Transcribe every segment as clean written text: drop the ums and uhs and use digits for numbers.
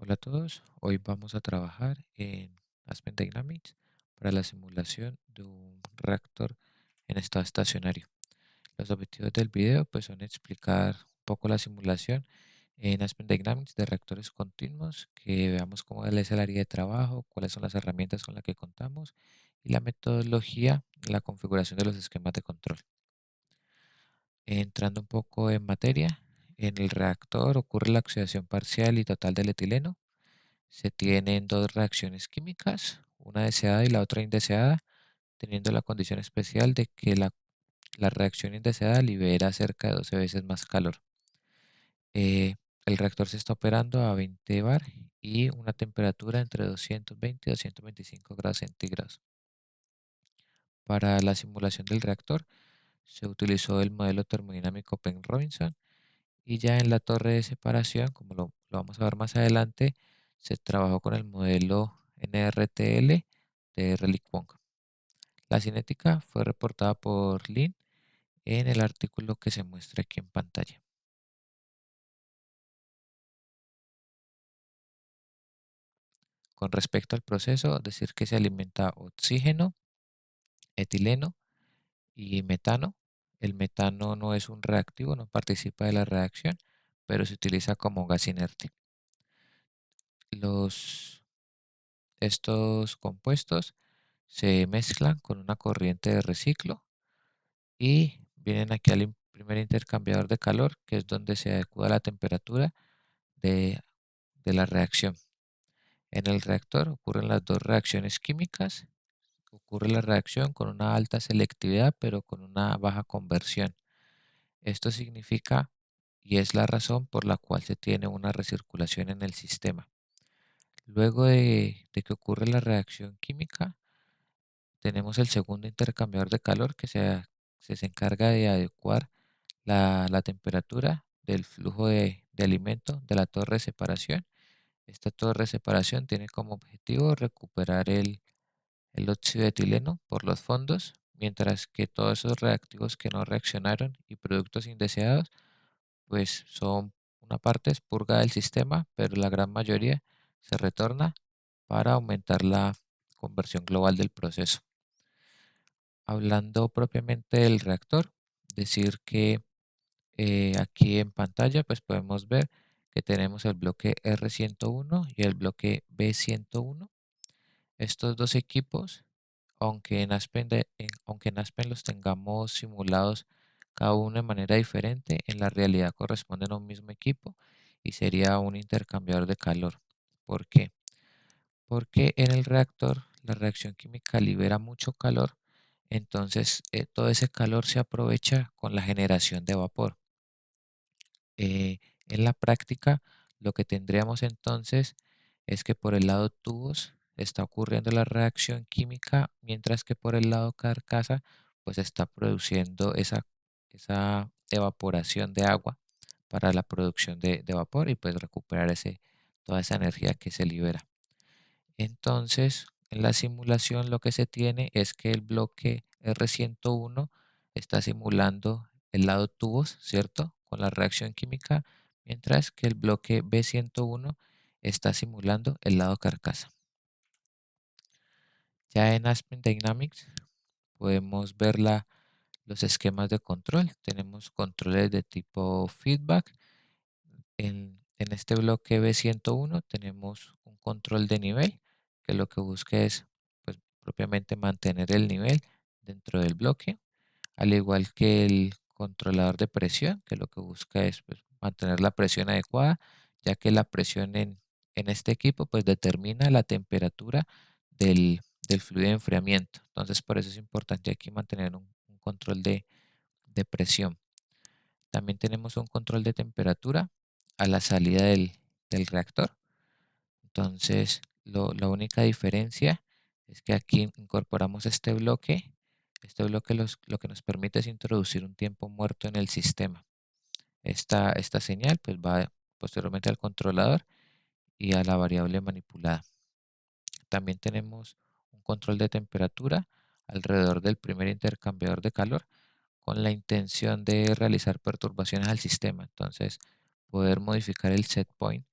Hola a todos, hoy vamos a trabajar en Aspen Dynamics para la simulación de un reactor en estado estacionario. Los objetivos del video pues son explicar un poco la simulación en Aspen Dynamics de reactores continuos, que veamos cómo es el área de trabajo, cuáles son las herramientas con las que contamos y la metodología de la configuración de los esquemas de control. Entrando un poco en materia, en el reactor ocurre la oxidación parcial y total del etileno. Se tienen dos reacciones químicas, una deseada y la otra indeseada, teniendo la condición especial de que la reacción indeseada libera cerca de 12 veces más calor. Eh, el reactor se está operando a 20 bar y una temperatura entre 220 y 225 grados centígrados. Para la simulación del reactor se utilizó el modelo termodinámico Penn-Robinson y ya en la torre de separación, como lo vamos a ver más adelante, se trabajó con el modelo NRTL de Relic Wong. La cinética fue reportada por Lin en el artículo que se muestra aquí en pantalla. Con respecto al proceso, decir que se alimenta oxígeno, etileno y metano. El metano no es un reactivo, no participa de la reacción, pero se utiliza como gas inerte. Los, estos compuestos se mezclan con una corriente de reciclo y vienen aquí al primer intercambiador de calor, que es donde se adecua la temperatura de, de la reacción. En el reactor ocurren las dos reacciones químicas. Ocurre la reacción con una alta selectividad, pero con una baja conversión. Esto significa y es la razón por la cual se tiene una recirculación en el sistema. Luego de que ocurre la reacción química, tenemos el segundo intercambiador de calor que se encarga de adecuar la temperatura del flujo de alimento de la torre de separación. Esta torre de separación tiene como objetivo recuperar el óxido de etileno por los fondos, mientras que todos esos reactivos que no reaccionaron y productos indeseados, pues son una parte es purga del sistema, pero la gran mayoría se retorna para aumentar la conversión global del proceso. Hablando propiamente del reactor, decir que aquí en pantalla pues podemos ver que tenemos el bloque R101 y el bloque B101. Estos dos equipos, aunque en Aspen los tengamos simulados cada uno de manera diferente, en la realidad corresponden a un mismo equipo y sería un intercambiador de calor. ¿Por qué? Porque en el reactor la reacción química libera mucho calor, entonces todo ese calor se aprovecha con la generación de vapor. En la práctica, lo que tendríamos entonces es que por el lado tubos está ocurriendo la reacción química, mientras que por el lado carcasa, pues está produciendo esa evaporación de agua para la producción de vapor y pues recuperar toda esa energía que se libera. Entonces, en la simulación lo que se tiene es que el bloque R101 está simulando el lado tubos, ¿cierto? Con la reacción química, mientras que el bloque B101 está simulando el lado carcasa. Ya en Aspen Dynamics podemos ver los esquemas de control. Tenemos controles de tipo feedback. En este bloque B101 tenemos un control de nivel que lo que busca es pues, propiamente mantener el nivel dentro del bloque, al igual que el controlador de presión que lo que busca es pues, mantener la presión adecuada, ya que la presión en este equipo pues determina la temperatura del fluido de enfriamiento. Entonces por eso es importante aquí mantener un control de presión. También tenemos un control de temperatura a la salida del reactor. Entonces, la única diferencia es que aquí incorporamos este bloque. Este bloque lo que nos permite es introducir un tiempo muerto en el sistema. Esta señal pues va posteriormente al controlador y a la variable manipulada. También tenemos un control de temperatura alrededor del primer intercambiador de calor con la intención de realizar perturbaciones al sistema. Entonces, poder modificar el set point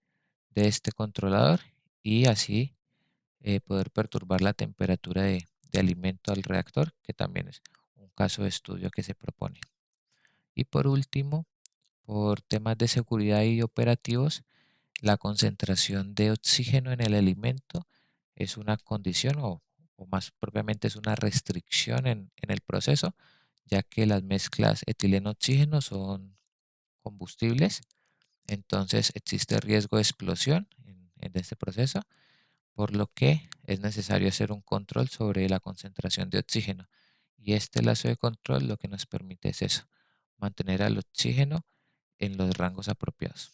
de este controlador y así poder perturbar la temperatura de alimento al reactor, que también es un caso de estudio que se propone. Y por último, por temas de seguridad y operativos, la concentración de oxígeno en el alimento es una condición o más propiamente es una restricción en el proceso, ya que las mezclas etileno-oxígeno son combustibles, entonces existe riesgo de explosión en este proceso, por lo que es necesario hacer un control sobre la concentración de oxígeno. Y este lazo de control lo que nos permite es eso, mantener al oxígeno en los rangos apropiados.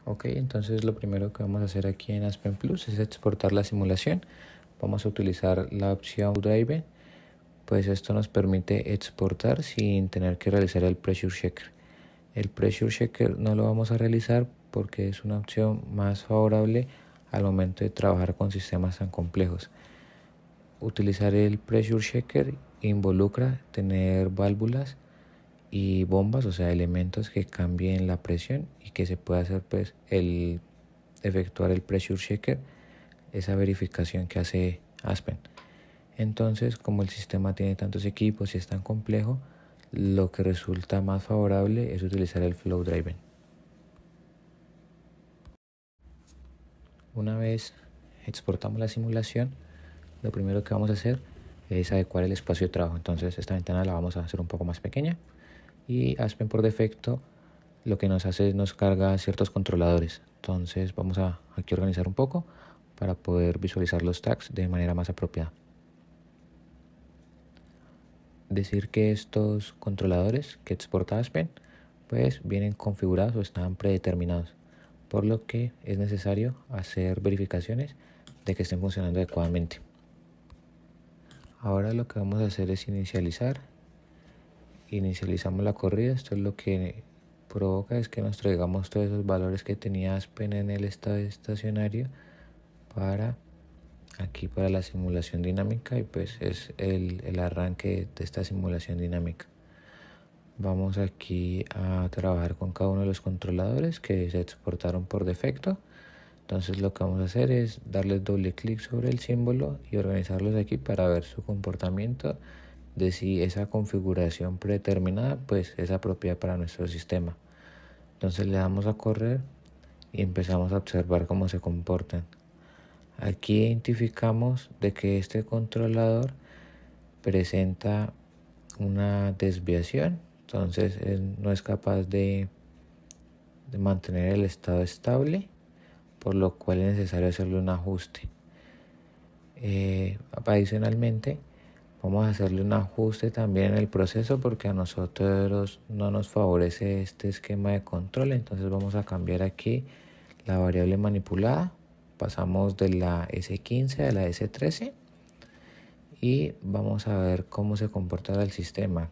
Ok, entonces lo primero que vamos a hacer aquí en Aspen Plus es exportar la simulación. Vamos a utilizar la opción Drive, pues esto nos permite exportar sin tener que realizar el Pressure Checker. El Pressure Checker no lo vamos a realizar porque es una opción más favorable al momento de trabajar con sistemas tan complejos. Utilizar el Pressure Checker involucra tener válvulas y bombas, o sea, elementos que cambien la presión y que se pueda hacer pues el efectuar el Pressure Checker, esa verificación que hace Aspen. Entonces, como el sistema tiene tantos equipos y es tan complejo, lo que resulta más favorable es utilizar el Flow Driven. Una vez exportamos la simulación, lo primero que vamos a hacer es adecuar el espacio de trabajo. Entonces esta ventana la vamos a hacer un poco más pequeña y Aspen por defecto lo que nos hace es nos carga ciertos controladores. Entonces vamos a aquí organizar un poco para poder visualizar los tags de manera más apropiada. Decir que estos controladores que exporta Aspen pues vienen configurados o están predeterminados, por lo que es necesario hacer verificaciones de que estén funcionando adecuadamente. Ahora lo que vamos a hacer es inicializamos la corrida. Esto es lo que provoca es que nos traigamos todos esos valores que tenía Aspen en el estado estacionario para aquí para la simulación dinámica, y pues es el arranque de esta simulación dinámica. Vamos aquí a trabajar con cada uno de los controladores que se exportaron por defecto. Entonces lo que vamos a hacer es darles doble clic sobre el símbolo y organizarlos aquí para ver su comportamiento, de si esa configuración predeterminada pues es apropiada para nuestro sistema. Entonces le damos a correr y empezamos a observar cómo se comportan. Aquí identificamos de que este controlador presenta una desviación, entonces no es capaz de mantener el estado estable, por lo cual es necesario hacerle un ajuste. Adicionalmente vamos a hacerle un ajuste también en el proceso porque a nosotros no nos favorece este esquema de control. Entonces vamos a cambiar aquí la variable manipulada, pasamos de la S15 a la S13 y vamos a ver cómo se comporta el sistema.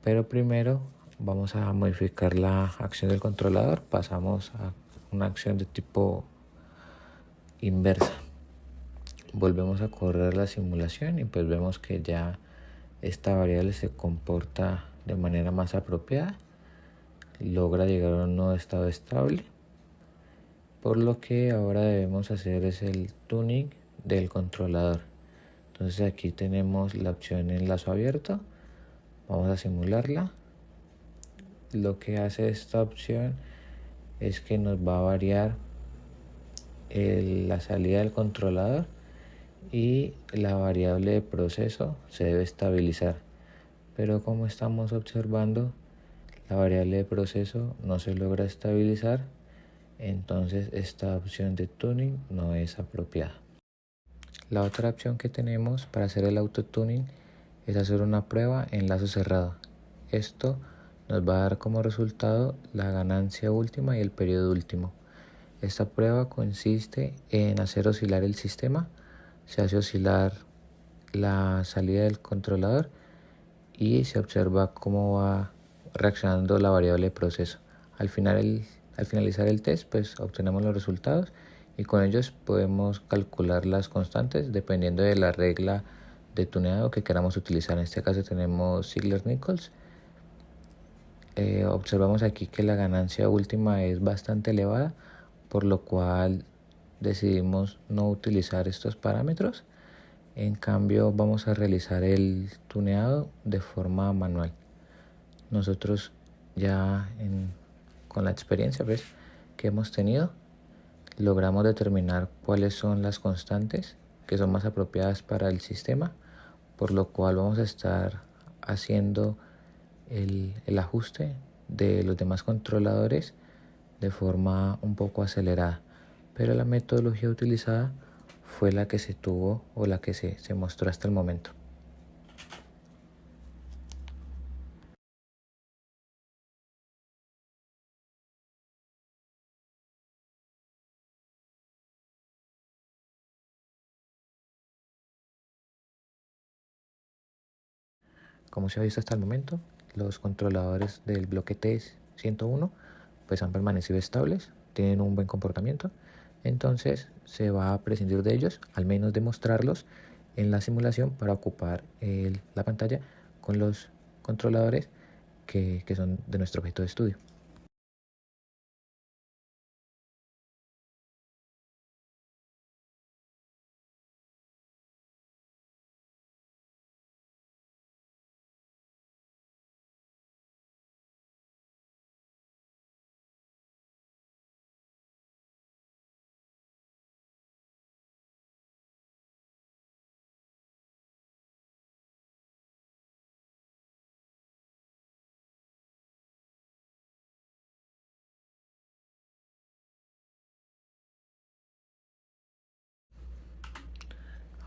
Pero primero vamos a modificar la acción del controlador, pasamos a una acción de tipo inversa. Volvemos a correr la simulación y pues vemos que ya esta variable se comporta de manera más apropiada, logra llegar a un nuevo estado estable, por lo que ahora debemos hacer es el tuning del controlador. Entonces aquí tenemos la opción enlazo abierto, vamos a simularla. Lo que hace esta opción es que nos va a variar la salida del controlador y la variable de proceso se debe estabilizar, pero como estamos observando, la variable de proceso no se logra estabilizar, entonces esta opción de tuning no es apropiada. La otra opción que tenemos para hacer el autotuning es hacer una prueba en lazo cerrado. Esto nos va a dar como resultado la ganancia última y el periodo último. Esta prueba consiste en hacer oscilar el sistema. Se hace oscilar la salida del controlador y se observa cómo va reaccionando la variable de proceso. Al finalizar el test, pues obtenemos los resultados y con ellos podemos calcular las constantes dependiendo de la regla de tuneado que queramos utilizar. En este caso tenemos Ziegler-Nichols observamos aquí que la ganancia última es bastante elevada, por lo cual decidimos no utilizar estos parámetros. En cambio, vamos a realizar el tuneado de forma manual. Nosotros ya con la experiencia que hemos tenido, logramos determinar cuáles son las constantes que son más apropiadas para el sistema, por lo cual vamos a estar haciendo el ajuste de los demás controladores de forma un poco acelerada, pero la metodología utilizada fue la que se tuvo o la que se mostró hasta el momento. Como se ha visto hasta el momento, los controladores del bloque T101 pues han permanecido estables, tienen un buen comportamiento, entonces se va a prescindir de ellos, al menos demostrarlos en la simulación para ocupar la pantalla con los controladores que son de nuestro objeto de estudio.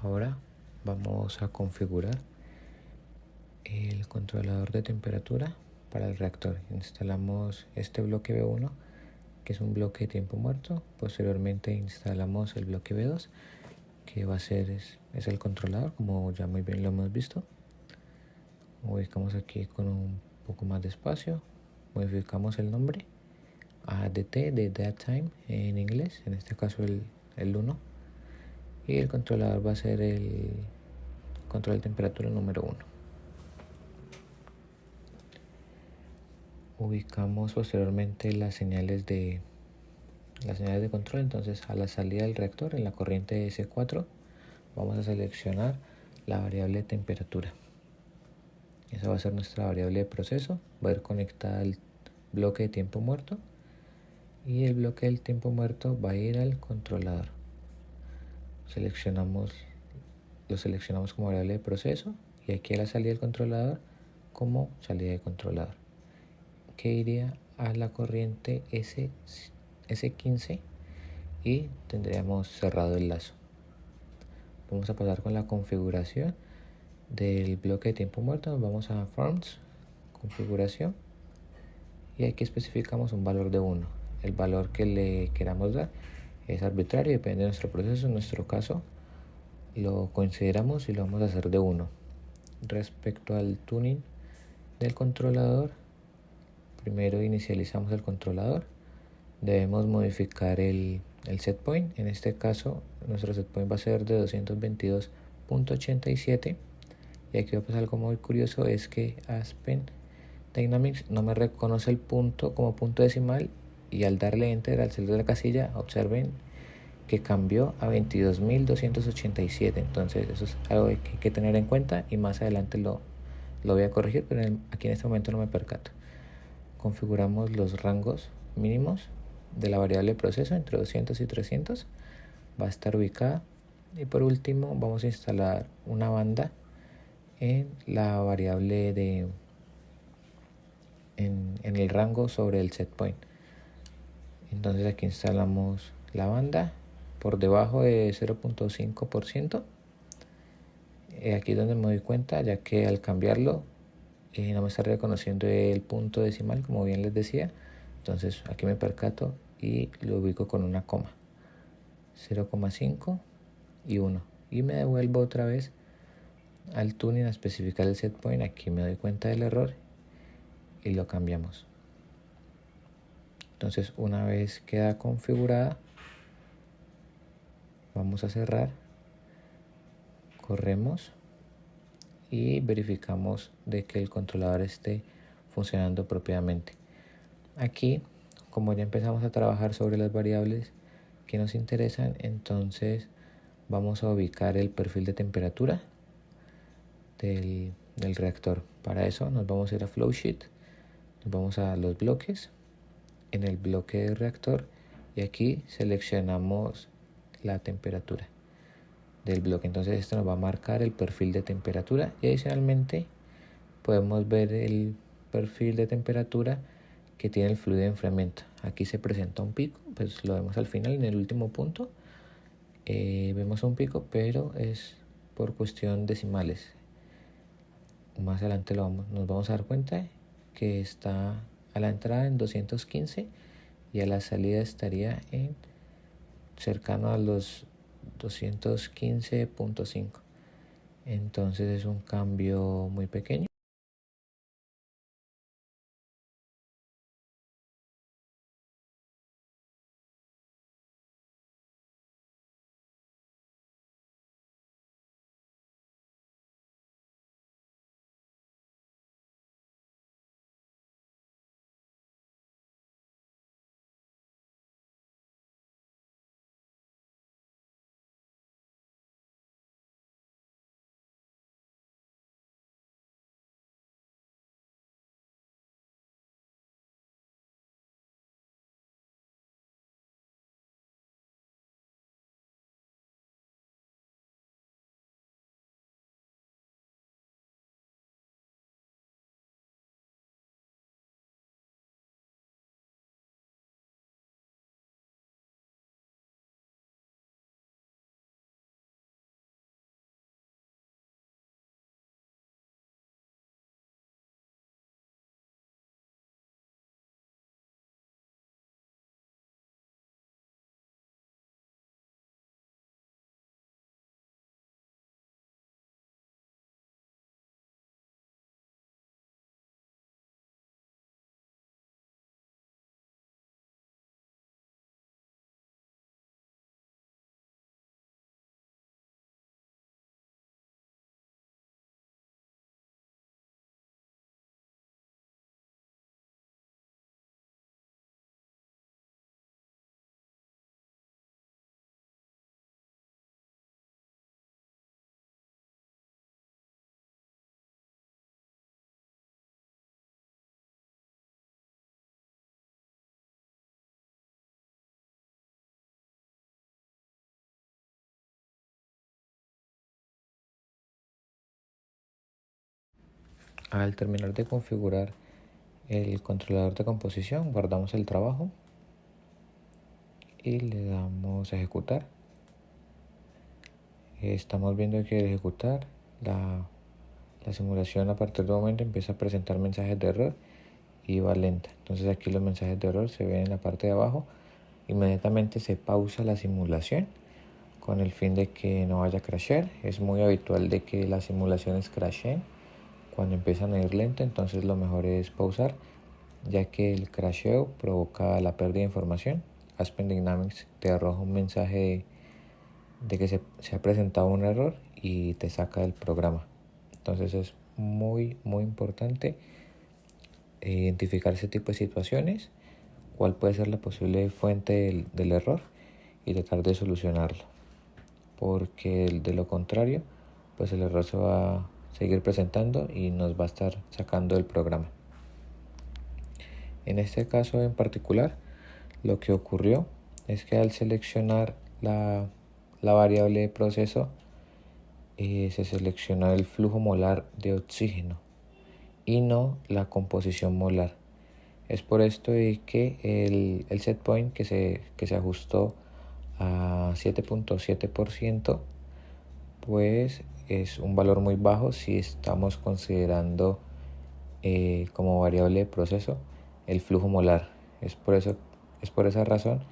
Ahora vamos a configurar el controlador de temperatura para el reactor. Instalamos este bloque B1, que es un bloque de tiempo muerto. Posteriormente instalamos el bloque B2, que va a ser es el controlador, como ya muy bien lo hemos visto. Ubicamos aquí con un poco más de espacio, modificamos el nombre a DT de Dead Time en inglés, en este caso el 1, y el controlador va a ser el control de temperatura número 1. Ubicamos posteriormente las señales de control. Entonces, a la salida del reactor, en la corriente S4, vamos a seleccionar la variable de temperatura. Esa va a ser nuestra variable de proceso. Va a ir conectada al bloque de tiempo muerto, y el bloque del tiempo muerto va a ir al controlador. Lo seleccionamos como variable de proceso, y aquí a la salida del controlador como salida de controlador, que iría a la corriente S15, y tendríamos cerrado el lazo. Vamos a pasar con la configuración del bloque de tiempo muerto. Nos vamos a Forms, configuración, y aquí especificamos un valor de 1. El valor que le queramos dar es arbitrario, depende de nuestro proceso. En nuestro caso lo consideramos y lo vamos a hacer de 1. Respecto al tuning del controlador, primero inicializamos el controlador. Debemos modificar el set point. En este caso nuestro set point va a ser de 222.87, y aquí va a pasar algo muy curioso, es que Aspen Dynamics no me reconoce el punto como punto decimal, y al darle enter al salir de la casilla, observen que cambió a 22.287. entonces eso es algo que hay que tener en cuenta, y más adelante lo voy a corregir, pero aquí en este momento no me percato. Configuramos los rangos mínimos de la variable de proceso entre 200 y 300, va a estar ubicada. Y por último vamos a instalar una banda en la variable en el rango sobre el set point. Entonces aquí instalamos la banda por debajo de 0.5%. Aquí es donde me doy cuenta, ya que al cambiarlo no me está reconociendo el punto decimal, como bien les decía. Entonces aquí me percato y lo ubico con una coma, 0,5 y 1, y me devuelvo otra vez al tuning a especificar el set point. Aquí me doy cuenta del error y lo cambiamos. Entonces, una vez queda configurada, vamos a cerrar, corremos y verificamos de que el controlador esté funcionando apropiadamente. Aquí, como ya empezamos a trabajar sobre las variables que nos interesan, entonces vamos a ubicar el perfil de temperatura del reactor. Para eso nos vamos a ir a Flowsheet, nos vamos a los bloques, en el bloque de reactor, y aquí seleccionamos la temperatura del bloque. Entonces esto nos va a marcar el perfil de temperatura y adicionalmente podemos ver el perfil de temperatura que tiene el fluido de enfriamiento. Aquí se presenta un pico, pues lo vemos al final en el último punto. Vemos un pico, pero es por cuestión decimales. Más adelante nos vamos a dar cuenta que está a la entrada en 215 y a la salida estaría en cercano a los 215.5. Entonces es un cambio muy pequeño. Al terminar de configurar el controlador de composición, guardamos el trabajo y le damos a ejecutar. Estamos viendo que al ejecutar la simulación a partir de un momento empieza a presentar mensajes de error y va lenta. Entonces aquí los mensajes de error se ven en la parte de abajo. Inmediatamente se pausa la simulación con el fin de que no vaya a crashear. Es muy habitual de que las simulaciones crasheen cuando empiezan a ir lento, entonces lo mejor es pausar, ya que el crasheo provoca la pérdida de información. Aspen Dynamics te arroja un mensaje de que se ha presentado un error y te saca del programa. Entonces es muy importante identificar ese tipo de situaciones, cuál puede ser la posible fuente del error y tratar de solucionarlo, porque de lo contrario pues el error se va a seguir presentando y nos va a estar sacando del programa. En este caso en particular, lo que ocurrió es que al seleccionar la variable de proceso, se seleccionó el flujo molar de oxígeno y no la composición molar. Es por esto de que el set point que se ajustó a 7.7%, pues es un valor muy bajo si estamos considerando como variable de proceso el flujo molar. Es por esa razón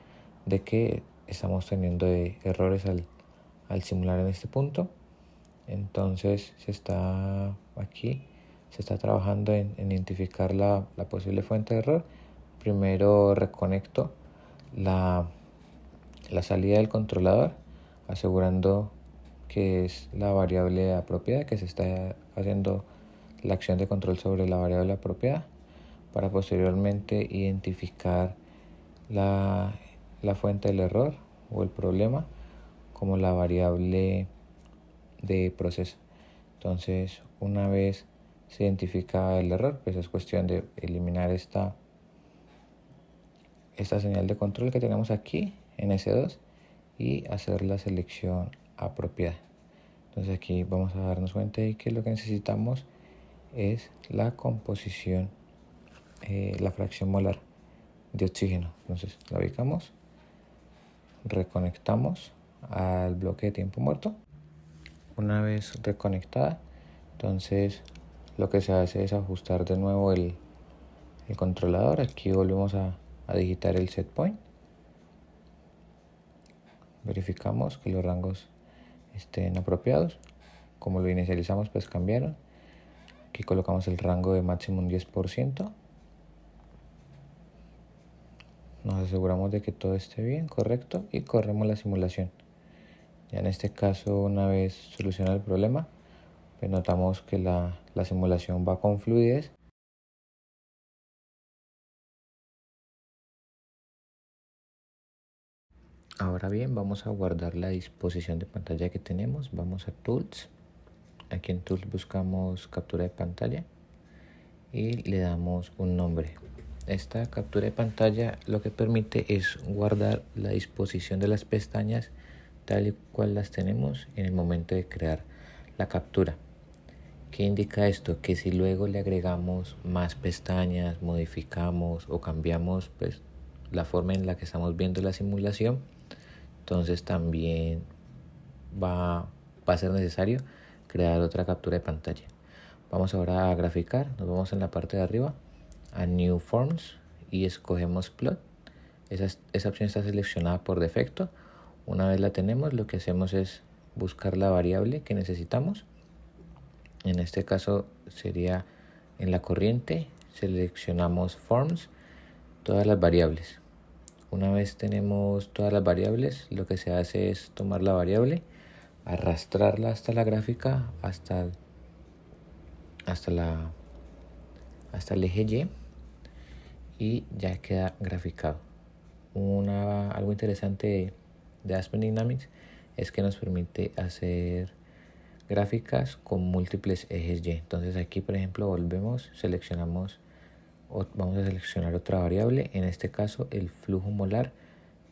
de que estamos teniendo errores al simular en este punto. Entonces se está trabajando en identificar la posible fuente de error. Primero reconecto la salida del controlador, asegurando que es la variable apropiada, que se está haciendo la acción de control sobre la variable apropiada. para posteriormente identificar la fuente del error o el problema como la variable de proceso. Entonces, una vez se identifica el error, pues es cuestión de eliminar esta señal de control que tenemos aquí en S2 y hacer la selección apropiada. Entonces aquí vamos a darnos cuenta de que lo que necesitamos es la composición, la fracción molar de oxígeno. Entonces la ubicamos, reconectamos al bloque de tiempo muerto. Una vez reconectada, entonces lo que se hace es ajustar de nuevo el controlador. Aquí volvemos a digitar el set point. Verificamos que los rangos estén apropiados. Como lo inicializamos, pues cambiaron. Aquí colocamos el rango de máximo 10%. Nos aseguramos de que todo esté bien, correcto, y corremos la simulación. Ya en este caso, una vez solucionado el problema, pues notamos que la simulación va con fluidez. Ahora bien, vamos a guardar la disposición de pantalla que tenemos. Vamos a Tools. Aquí en Tools buscamos captura de pantalla y le damos un nombre. Esta captura de pantalla lo que permite es guardar la disposición de las pestañas tal y cual las tenemos en el momento de crear la captura. ¿Qué indica esto? Que si luego le agregamos más pestañas, modificamos o cambiamos pues la forma en la que estamos viendo la simulación, entonces también va a ser necesario crear otra captura de pantalla. Vamos ahora a graficar, nos vamos en la parte de arriba a New Forms y escogemos Plot. Esa opción está seleccionada por defecto. Una vez la tenemos, lo que hacemos es buscar la variable que necesitamos. En este caso sería en la corriente, seleccionamos Forms, todas las variables. Una vez tenemos todas las variables, lo que se hace es tomar la variable, arrastrarla hasta la gráfica, hasta el eje Y ya queda graficado. Algo interesante de Aspen Dynamics es que nos permite hacer gráficas con múltiples ejes Y. Entonces aquí, por ejemplo, vamos a seleccionar otra variable, en este caso el flujo molar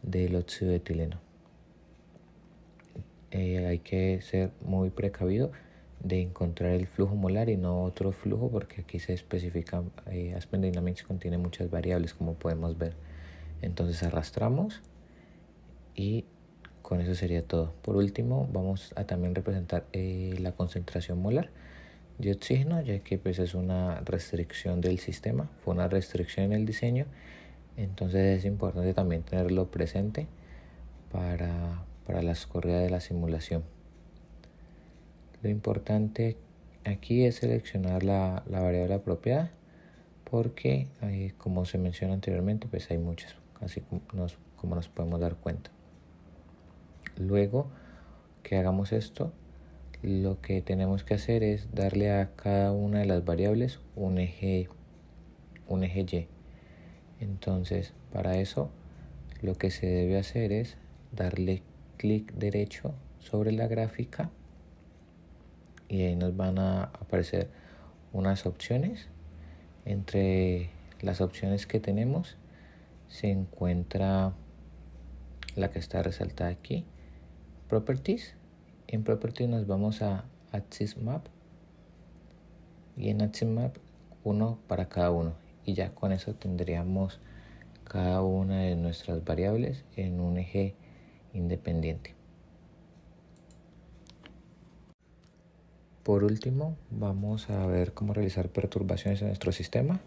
del óxido de etileno. Hay que ser muy precavido de encontrar el flujo molar y no otro flujo, porque aquí se especifica, Aspen Dynamics contiene muchas variables, como podemos ver. Entonces arrastramos y con eso sería todo. Por último, vamos a también representar la concentración molar de oxígeno, ya que pues es una restricción del sistema, fue una restricción en el diseño, entonces es importante también tenerlo presente para las corridas de la simulación. Lo importante aquí es seleccionar la variable apropiada, porque como se mencionó anteriormente, pues hay muchas, así como nos podemos dar cuenta. Luego que hagamos esto, lo que tenemos que hacer es darle a cada una de las variables un eje Y. Entonces, para eso lo que se debe hacer es darle clic derecho sobre la gráfica y ahí nos van a aparecer unas opciones. Entre las opciones que tenemos se encuentra la que está resaltada aquí, Properties. En Properties nos vamos a Axis Map y en Axis Map uno para cada uno, y ya con eso tendríamos cada una de nuestras variables en un eje independiente. Por último, vamos a ver cómo realizar perturbaciones en nuestro sistema.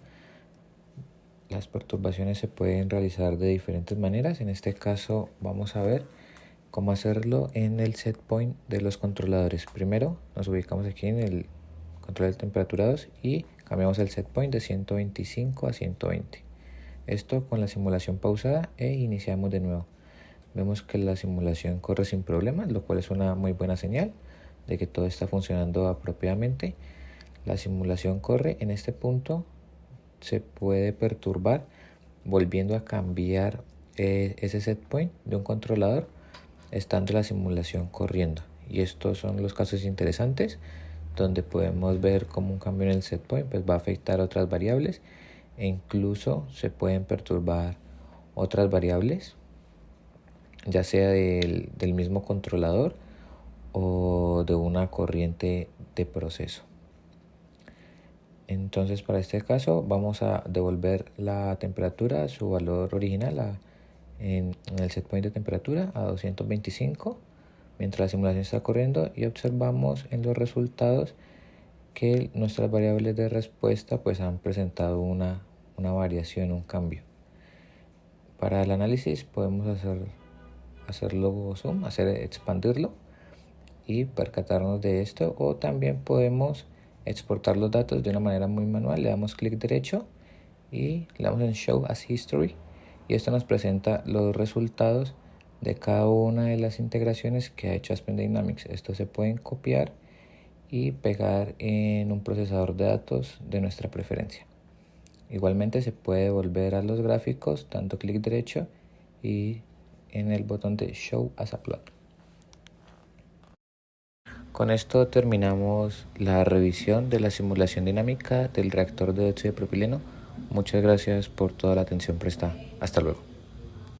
Las perturbaciones se pueden realizar de diferentes maneras. En este caso vamos a ver cómo hacerlo en el set point de los controladores. Primero nos ubicamos aquí en el control de temperatura 2 y cambiamos el set point de 125 a 120. Esto con la simulación pausada e iniciamos de nuevo. Vemos que la simulación corre sin problemas, lo cual es una muy buena señal de que todo está funcionando apropiadamente. La simulación corre en este punto, se puede perturbar volviendo a cambiar ese set point de un controlador estando la simulación corriendo. Y estos son los casos interesantes donde podemos ver cómo un cambio en el set point pues va a afectar otras variables e incluso se pueden perturbar otras variables, ya sea del mismo controlador o de una corriente de proceso. Entonces, para este caso vamos a devolver la temperatura a su valor original en el set point de temperatura a 225 mientras la simulación está corriendo, y observamos en los resultados que nuestras variables de respuesta pues han presentado una variación, un cambio. Para el análisis podemos hacerlo zoom, expandirlo y percatarnos de esto, o también podemos exportar los datos de una manera muy manual. Le damos clic derecho y le damos en Show as History, y esto nos presenta los resultados de cada una de las integraciones que ha hecho Aspen Dynamics. Estos se pueden copiar y pegar en un procesador de datos de nuestra preferencia. Igualmente se puede volver a los gráficos dando clic derecho y en el botón de Show as a Plot. Con esto terminamos la revisión de la simulación dinámica del reactor de óxido de propileno. Muchas gracias por toda la atención prestada. Hasta luego.